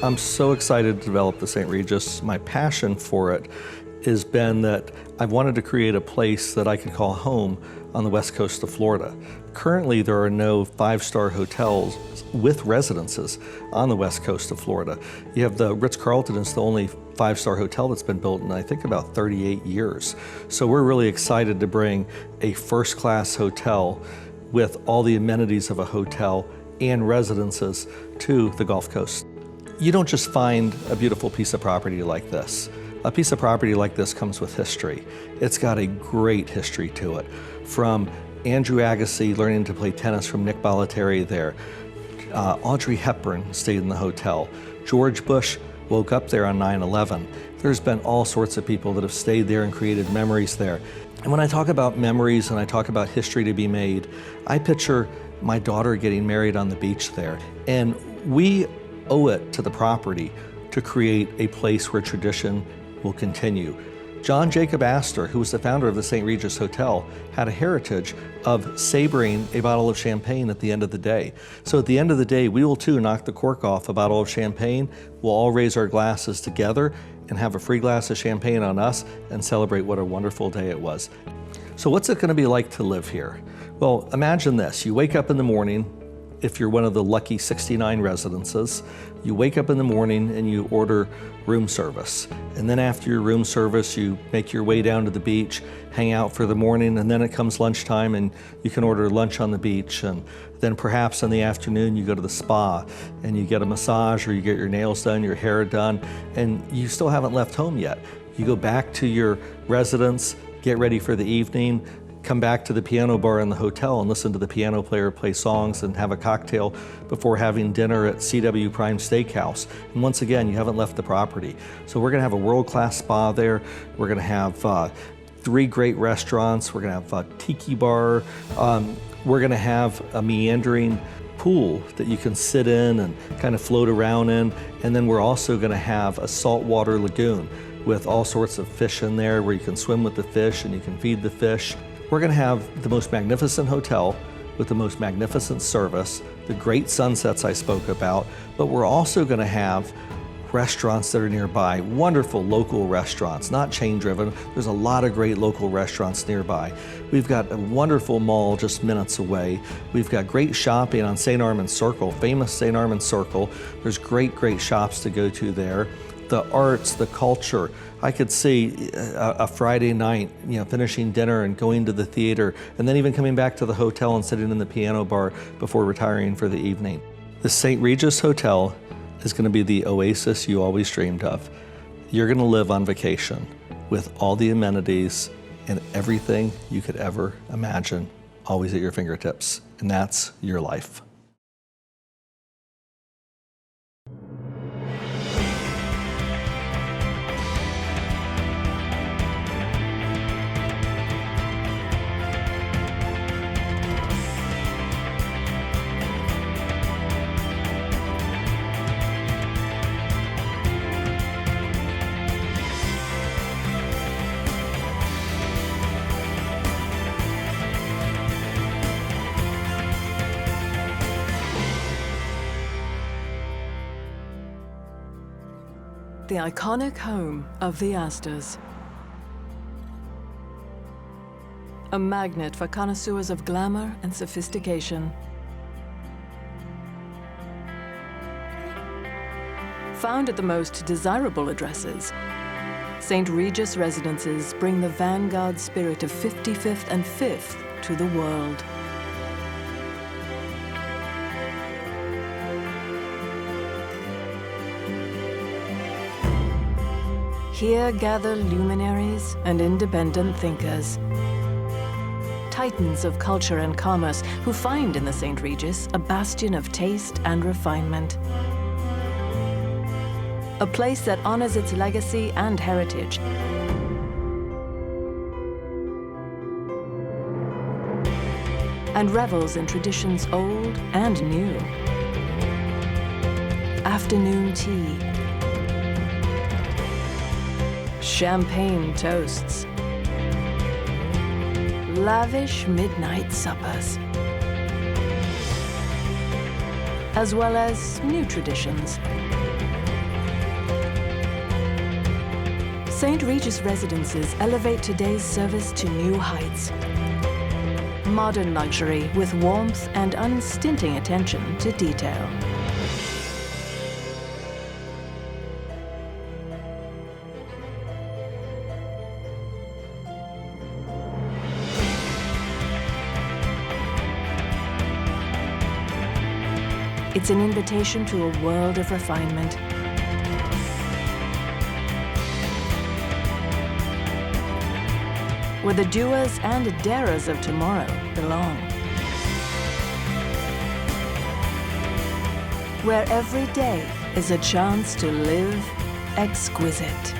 I'm so excited to develop the St. Regis. My passion for it has been that I've wanted to create a place that I could call home on the west coast of Florida. Currently, there are no five-star hotels with residences on the west coast of Florida. You have the Ritz-Carlton is the only five-star hotel that's been built in, I think, about 38 years. So we're really excited to bring a first-class hotel with all the amenities of a hotel and residences to the Gulf Coast. You don't just find a beautiful piece of property like this. A piece of property like this comes with history. It's got a great history to it. From Andrew Agassi learning to play tennis from Nick Bollettieri there. Audrey Hepburn stayed in the hotel. George Bush woke up there on 9/11. There's been all sorts of people that have stayed there and created memories there. And when I talk about memories and I talk about history to be made, I picture my daughter getting married on the beach there. And we owe it to the property to create a place where tradition will continue. John Jacob Astor, who was the founder of the St. Regis Hotel, had a heritage of sabering a bottle of champagne at the end of the day. So at the end of the day, we will too knock the cork off a bottle of champagne. We'll all raise our glasses together and have a free glass of champagne on us and celebrate what a wonderful day it was. So what's it going to be like to live here? Well, imagine this. You wake up in the morning, if you're one of the lucky 69 residences, you wake up in the morning and you order room service. And then after your room service, you make your way down to the beach, hang out for the morning, and then it comes lunchtime and you can order lunch on the beach. And then perhaps in the afternoon, you go to the spa and you get a massage or you get your nails done, your hair done, and you still haven't left home yet. You go back to your residence, get ready for the evening, come back to the piano bar in the hotel and listen to the piano player play songs and have a cocktail before having dinner at CW Prime Steakhouse. And once again, you haven't left the property. So we're gonna have a world-class spa there. We're gonna have 3 great restaurants. We're gonna have a tiki bar. We're gonna have a meandering pool that you can sit in and kind of float around in. And then we're also gonna have a saltwater lagoon with all sorts of fish in there where you can swim with the fish and you can feed the fish. We're gonna have the most magnificent hotel with the most magnificent service, the great sunsets I spoke about, but we're also gonna have restaurants that are nearby, wonderful local restaurants, not chain driven. There's a lot of great local restaurants nearby. We've got a wonderful mall just minutes away. We've got great shopping on St. Armand's Circle, famous St. Armand's Circle. There's great shops to go to there. The arts, the culture. I could see a Friday night, finishing dinner and going to the theater, and then even coming back to the hotel and sitting in the piano bar before retiring for the evening. The St. Regis Hotel is going to be the oasis you always dreamed of. You're going to live on vacation with all the amenities and everything you could ever imagine, always at your fingertips, and that's your life. The iconic home of the Astors. A magnet for connoisseurs of glamour and sophistication. Found at the most desirable addresses, St. Regis residences bring the vanguard spirit of 55th and 5th to the world. Here gather luminaries and independent thinkers, titans of culture and commerce who find in the St. Regis a bastion of taste and refinement. A place that honors its legacy and heritage. And revels in traditions old and new. Afternoon tea. Champagne toasts, lavish midnight suppers, as well as new traditions, St. Regis Residences elevate today's service to new heights. Modern luxury with warmth and unstinting attention to detail. It's an invitation to a world of refinement. Where the doers and darers of tomorrow belong. Where every day is a chance to live exquisite.